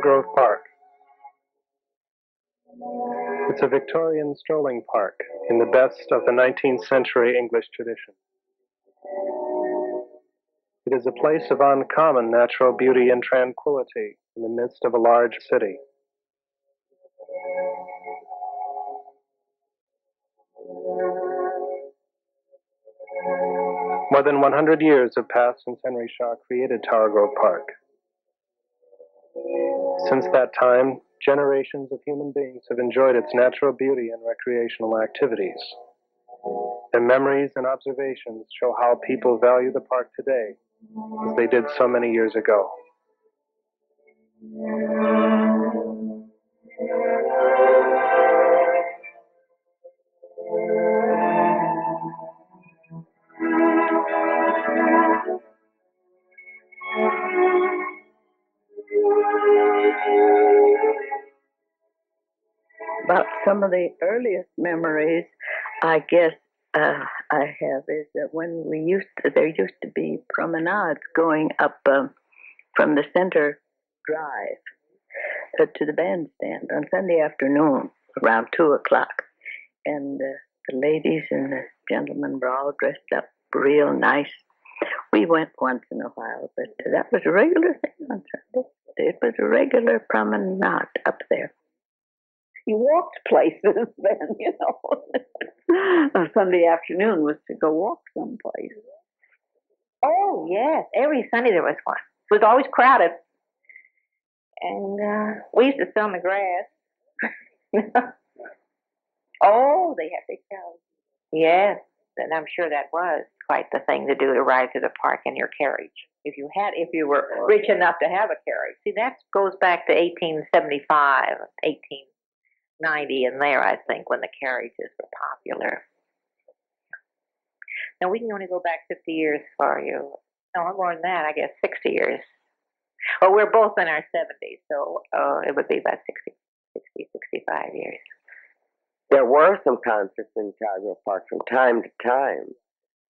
Grove Park. It's a Victorian strolling park in the best of the 19th century English tradition. It is a place of uncommon natural beauty and tranquility in the midst of a large city. More than 100 years have passed since Henry Shaw created Tower Grove Park. Since that time, generations of human beings have enjoyed its natural beauty and recreational activities. Their memories and observations show how people value the park today, as they did so many years ago. But some of the earliest memories, I guess, I have is that when there used to be promenades going up from the center drive to the bandstand on Sunday afternoon around 2:00, and the ladies and the gentlemen were all dressed up real nice. We went once in a while, but that was a regular thing on Sunday. It was a regular promenade up there. You walked places then, you know. On Sunday afternoon was to go walk someplace. Oh, yes. Every Sunday there was one. It was always crowded. And we used to sit on the grass. Oh, they had big cows. Yes. And I'm sure that was quite the thing to do, to ride to the park in your carriage. If you were rich enough to have a carriage. See, that goes back to 1875, 1890 and there, I think, when the carriages were popular. Now, we can only go back 50 years for you. No, more than that, I guess 60 years. Well, we're both in our 70s, so it would be about 65 years. There were some concerts in Tower Grove Park from time to time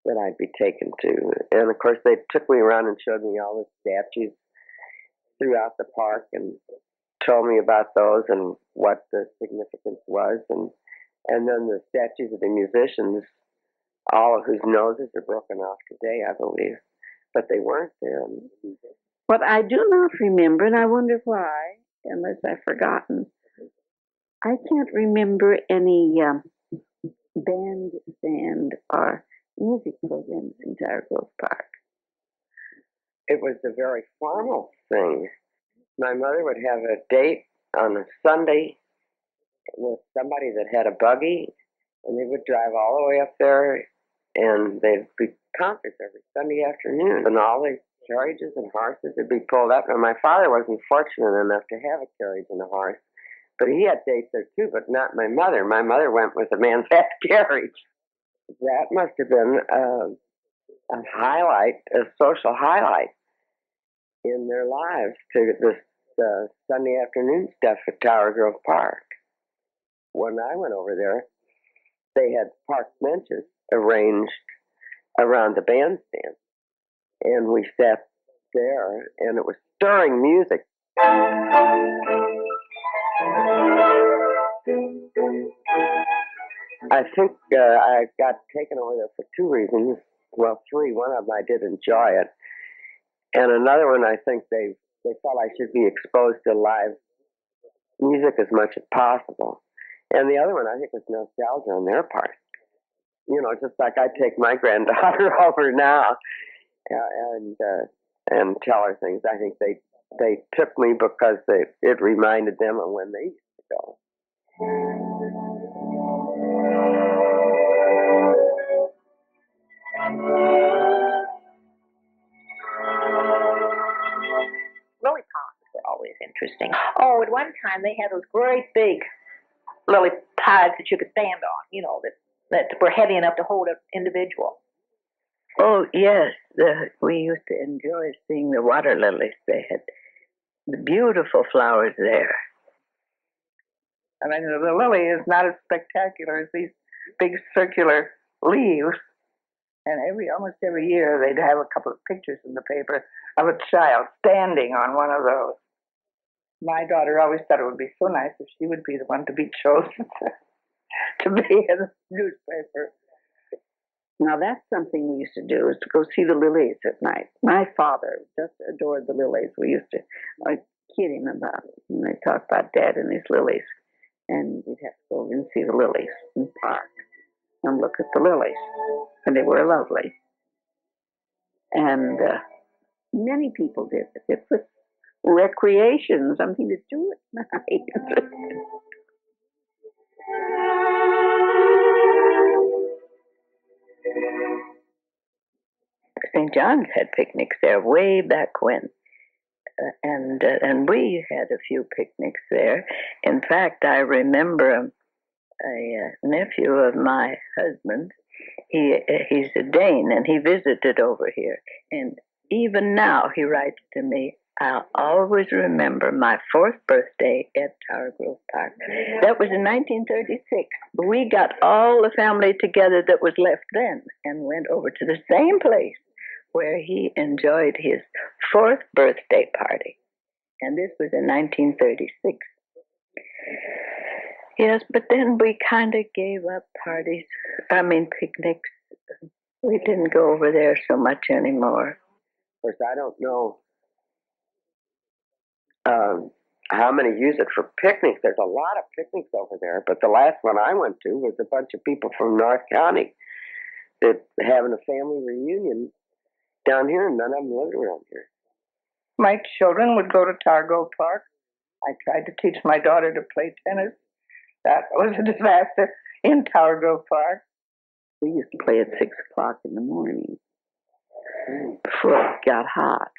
that I'd be taken to. And, of course, they took me around and showed me all the statues throughout the park and told me about those and what the significance was, and then the statues of the musicians, all of whose noses are broken off today, I believe, but they weren't then. What I do not remember, and I wonder why, unless I've forgotten, I can't remember any bandstand or music programs in Tower Grove Park. It was a very formal thing. My mother would have a date on a Sunday with somebody that had a buggy, and they would drive all the way up there, and there'd be concerts every Sunday afternoon, and all the carriages and horses would be pulled up. And my father wasn't fortunate enough to have a carriage and a horse, but he had dates there too, but not my mother. My mother went with a man's carriage. That must have been a highlight, a social highlight in their lives, to this Sunday afternoon stuff at Tower Grove Park. When I went over there, they had park benches arranged around the bandstand, and we sat there, and it was stirring music. I think I got taken over there for two reasons. Well, three. One of them, I did enjoy it, and another one, I think they felt I should be exposed to live music as much as possible. And the other one, I think, was nostalgia on their part. You know, just like I take my granddaughter over now and tell her things. I think they took me because it reminded them of when they used to go. Lily ponds were always interesting. Oh, at one time they had those great big lily pods that you could stand on, you know, that were heavy enough to hold an individual. Oh, yes. We used to enjoy seeing the water lilies. They had the beautiful flowers there. I mean, the lily is not as spectacular as these big circular leaves. And almost every year they'd have a couple of pictures in the paper of a child standing on one of those. My daughter always thought it would be so nice if she would be the one to be chosen to be in the newspaper. Now, that's something we used to do, is to go see the lilies at night. My father just adored the lilies. We used to kid him about it. And they talk about Dad and his lilies. And we'd have to go over and see the lilies in the park and look at the lilies. And they were lovely. And many people did it. It was recreation, something to do at night. St. John's had picnics there way back when, and we had a few picnics there. In fact, I remember a nephew of my husband. He's a Dane, and he visited over here. And even now, he writes to me, "I'll always remember my 4th birthday at Tower Grove Park." That was in 1936. We got all the family together that was left then and went over to the same place where he enjoyed his 4th birthday party. And this was in 1936. Yes, but then we kind of gave up picnics. We didn't go over there so much anymore. Of course, I don't know how many use it for picnics. There's a lot of picnics over there, but the last one I went to was a bunch of people from North County that having a family reunion down here, and none of them lived around here. My children would go to Tower Grove Park. I tried to teach my daughter to play tennis. That was a disaster in Tower Grove Park. We used to play at 6 o'clock in the morning before it got hot.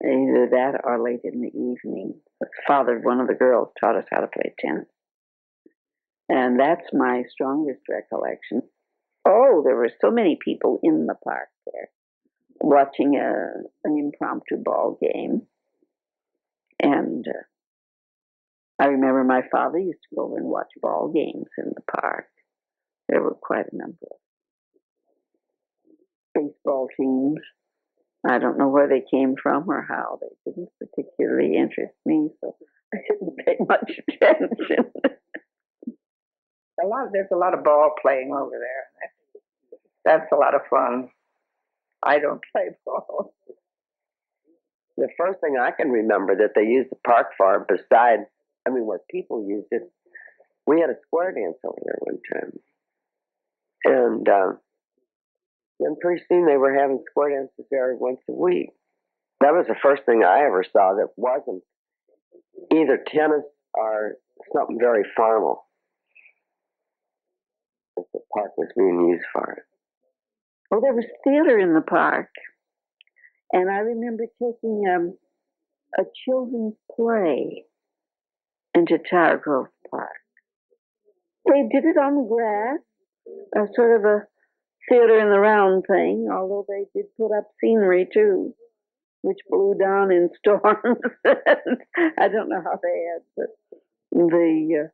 Either that or late in the evening. Father, one of the girls, taught us how to play tennis. And that's my strongest recollection. Oh, there were so many people in the park there watching an impromptu ball game. And I remember my father used to go over and watch ball games in the park. There were quite a number of baseball teams. I don't know where they came from or how. They didn't particularly interest me, so I didn't pay much attention. There's a lot of ball playing over there. That's a lot of fun. I don't play ball. The first thing I can remember that they used the park for, besides, where people used it, we had a square dance over there one time. And then pretty soon they were having square dances there once a week. That was the first thing I ever saw that wasn't either tennis or something very formal. That the park was being used for it. Well, there was theater in the park, and I remember taking a children's play into Tower Grove Park. They did it on the grass, a sort of a theater in the round thing, although they did put up scenery too, which blew down in storms. I don't know how they had the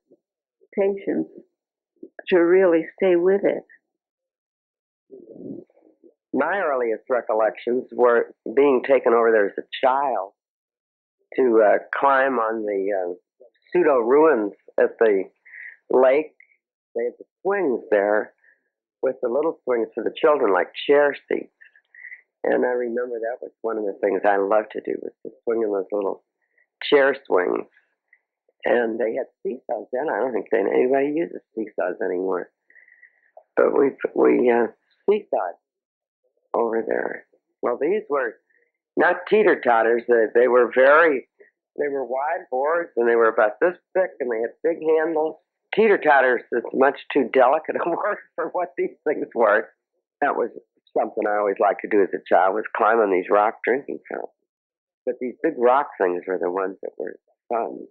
patience to really stay with it. My earliest recollections were being taken over there as a child to climb on the pseudo ruins at the lake. They had the swings there with the little swings for the children, like chair seats. And I remember that was one of the things I loved to do, was to swing in those little chair swings. And they had seesaws then. I don't think anybody uses seesaws anymore. But we seesawed over there. Well, these were not teeter-totters. They were wide boards, and they were about this thick, and they had big handles. Teeter-totters is much too delicate a word for what these things were. That was something I always liked to do as a child, was climb on these rock drinking fountains. But these big rock things were the ones that were fun.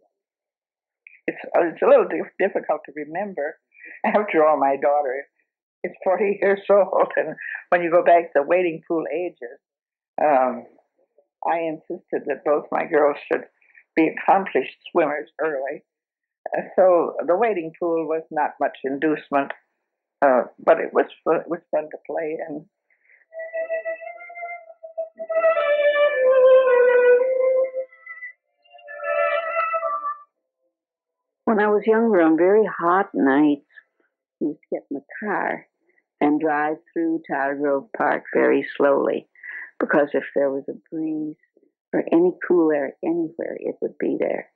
It's a little difficult to remember. After all, my daughter is 40 years old, and when you go back to the wading pool ages, I insisted that both my girls should be accomplished swimmers early. So the wading pool was not much inducement, but it was fun to play in. When I was younger, on very hot nights, we used to get in the car and drive through Tower Grove Park very slowly, because if there was a breeze or any cool air anywhere, it would be there.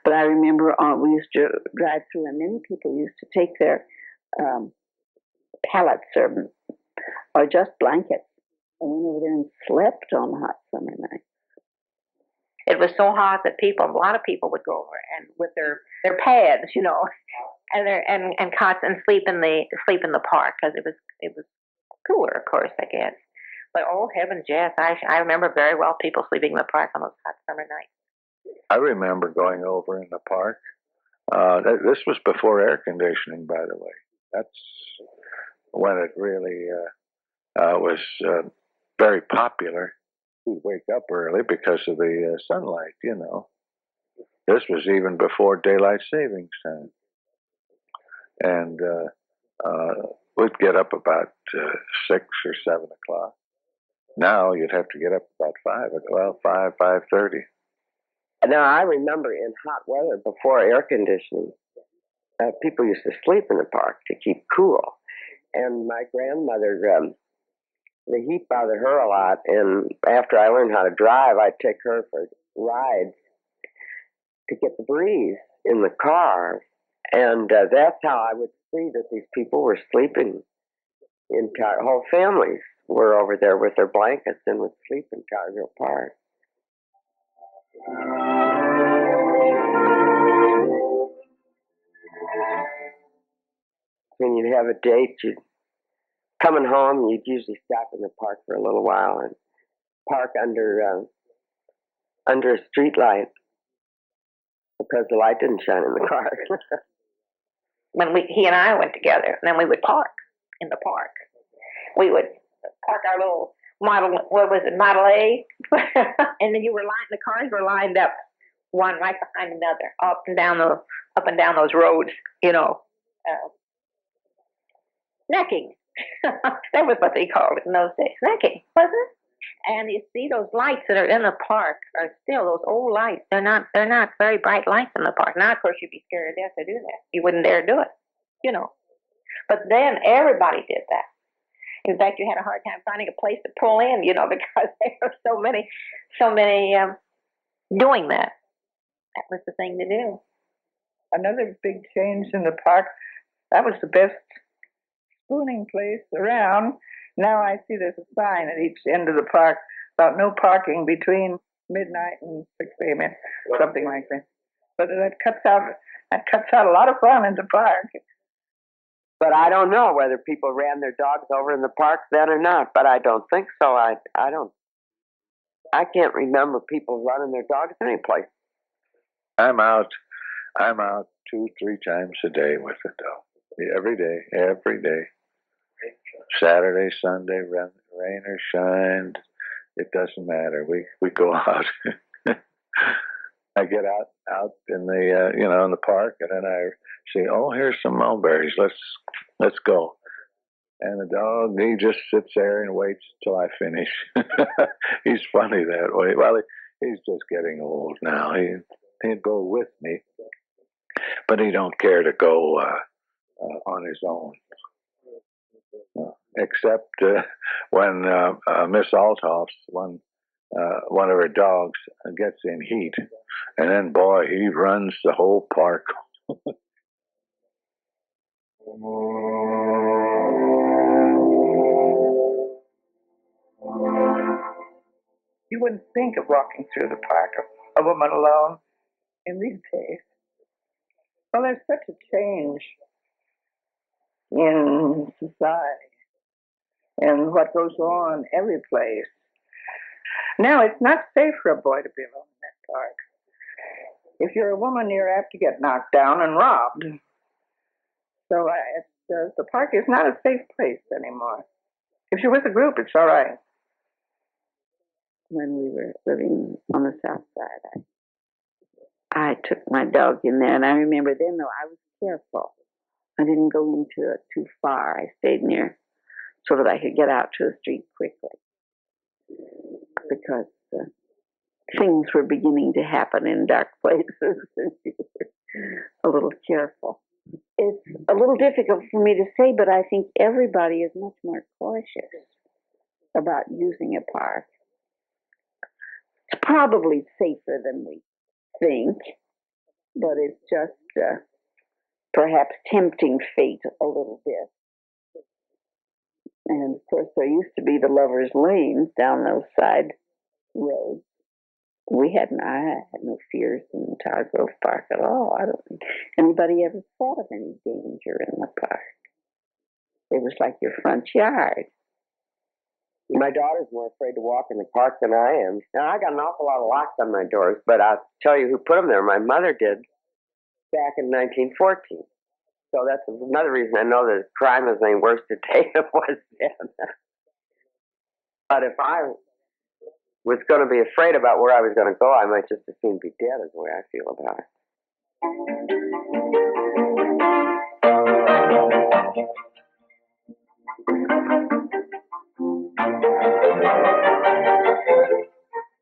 But I remember we used to drive through, and many people used to take their pallets or just blankets and went over there and slept on hot summer nights. It was so hot that a lot of people would go over and with their pads, and cots and sleep in the park, because it was cooler, of course, I guess. But oh heavens, yes, I remember very well people sleeping in the park on those hot summer nights. I remember going over in the park. This was before air conditioning, by the way. That's when it really was very popular. We'd wake up early because of the sunlight, This was even before daylight savings time. And we'd get up about 6 or 7 o'clock. Now you'd have to get up about 5:30. Now, I remember in hot weather, before air conditioning, people used to sleep in the park to keep cool. And my grandmother, the heat bothered her a lot. And after I learned how to drive, I'd take her for rides to get the breeze in the car. And that's how I would see that these people were sleeping. Entire whole families were over there with their blankets and would sleep in Cargill Park. When you'd have a date, you'd coming home, you'd usually stop in the park for a little while and park under a street light, because the light didn't shine in the car. When he and I went together, and then we would park in the park. We would park our little Model A, and then the cars were lined up, one right behind another, up and down those roads, necking. That was what they called it in those days, necking, wasn't it? And you see those lights that are in the park are still those old lights. They're not very bright lights in the park. Now, of course, you'd be scared to death to do that. You wouldn't dare do it, you know. But then everybody did that. In fact, you had a hard time finding a place to pull in, you know, because there were so many doing that. That was the thing to do. Another big change in the park, that was the best spooning place around. Now I see there's a sign at each end of the park about no parking between midnight and 6 a.m. something like that. But that cuts out a lot of fun in the park. But I don't know whether people ran their dogs over in the park then or not. But I don't think so. I can't remember people running their dogs anyplace. I'm out 2-3 times a day with the dog. Every day. Saturday, Sunday, rain or shine, it doesn't matter. We go out. I get out in the in the park, and then I see, oh, here's some mulberries. Let's go. And the dog, he just sits there and waits till I finish. He's funny that way. Well, he's just getting old now. He'd go with me, but he don't care to go on his own. Except when Miss Althoff's one of her dogs gets in heat, and then boy, he runs the whole park. You wouldn't think of walking through the park, a woman alone, in these days. Well, there's such a change in society and what goes on every place. Now, it's not safe for a boy to be alone in that park. If you're a woman, you're apt to get knocked down and robbed. So the park is not a safe place anymore. If you're with a group, it's all right. When we were living on the south side, I took my dog in there, and I remember then, though, I was careful. I didn't go into it too far. I stayed near so that I could get out to the street quickly, because things were beginning to happen in dark places, and you were a little careful. It's a little difficult for me to say, but I think everybody is much more cautious about using a park. It's probably safer than we think, but it's just perhaps tempting fate a little bit. And of course, there used to be the lovers' lanes down those side roads. I had no fears in Tower Grove Park at all. I don't think anybody ever thought of any danger in the park. It was like your front yard. My daughter's more afraid to walk in the park than I am. Now, I got an awful lot of locks on my doors, but I'll tell you who put them there. My mother did back in 1914. So that's another reason I know that crime is any worse today than it was then. But if I was going to be afraid about where I was going to go, I might just as soon be dead, is the way I feel about it.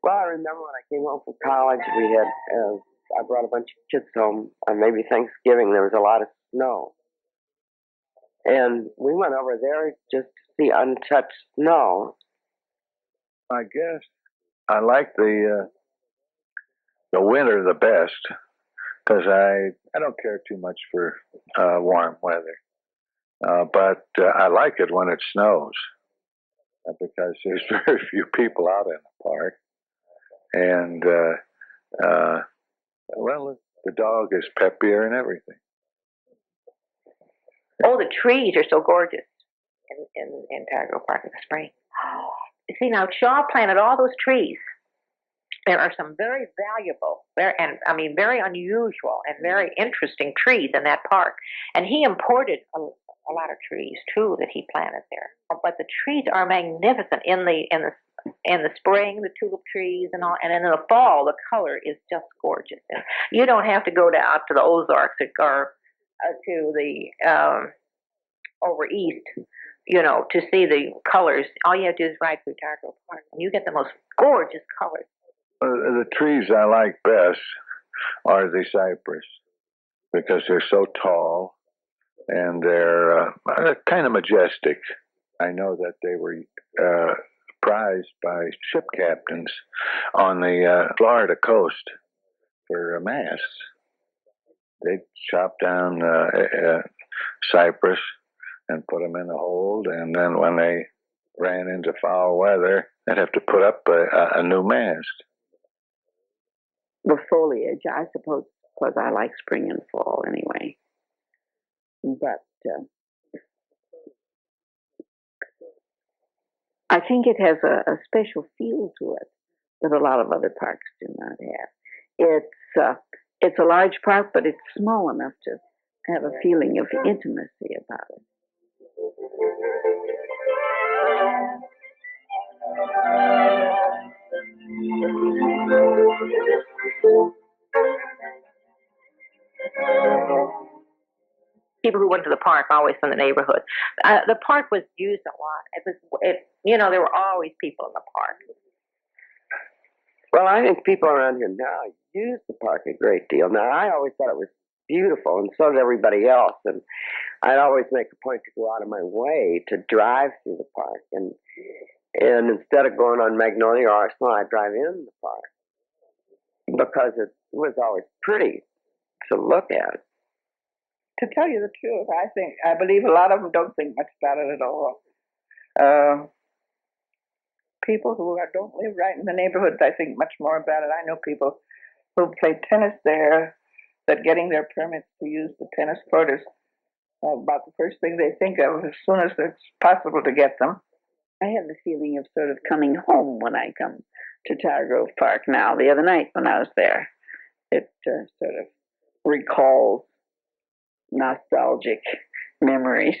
Well, I remember when I came home from college, we had, I brought a bunch of kids home on maybe Thanksgiving. There was a lot of snow. And we went over there just to see untouched snow. I guess I like the winter the best, because I don't care too much for warm weather. But I like it when it snows, because there's very few people out in the park. And, well, the dog is peppier and everything. Oh, the trees are so gorgeous in Tower Grove Park in the spring. Oh, see, now Shaw planted all those trees. There are some very valuable, very unusual and very interesting trees in that park. And he imported a lot of trees too that he planted there. But the trees are magnificent in the spring, the tulip trees and all, and in the fall the color is just gorgeous. And you don't have to go out to the Ozarks or to the over east you know, to see the colors. All you have to do is ride through Tiger Grove Park, and you get the most gorgeous colors. The trees I like best are the cypress because they're so tall and they're kind of majestic. I know that they were prized by ship captains on the Florida coast for masts. They'd chop down cypress and put them in the hold, and then when they ran into foul weather, they'd have to put up a new mast. The foliage, I suppose, because I like spring and fall anyway. But I think it has a special feel to it that a lot of other parks do not have. It's a large park, but it's small enough to have a feeling of intimacy about it. People who went to the park always from the neighborhood. The park was used a lot. You know, there were always people in the park. Well, I think people around here now use the park a great deal. Now, I always thought it was beautiful, and so did everybody else. And I'd always make a point to go out of my way to drive through the park. And instead of going on Magnolia or Arsenal, I'd drive in the park because it was always pretty to look at. To tell you the truth, I believe a lot of them don't think much about it at all. People who don't live right in the neighborhoods, I think much more about it. I know people who play tennis there that getting their permits to use the tennis court is about the first thing they think of as soon as it's possible to get them. I have the feeling of sort of coming home when I come to Tiger Grove Park now. The other night when I was there, it sort of recalls nostalgic memories.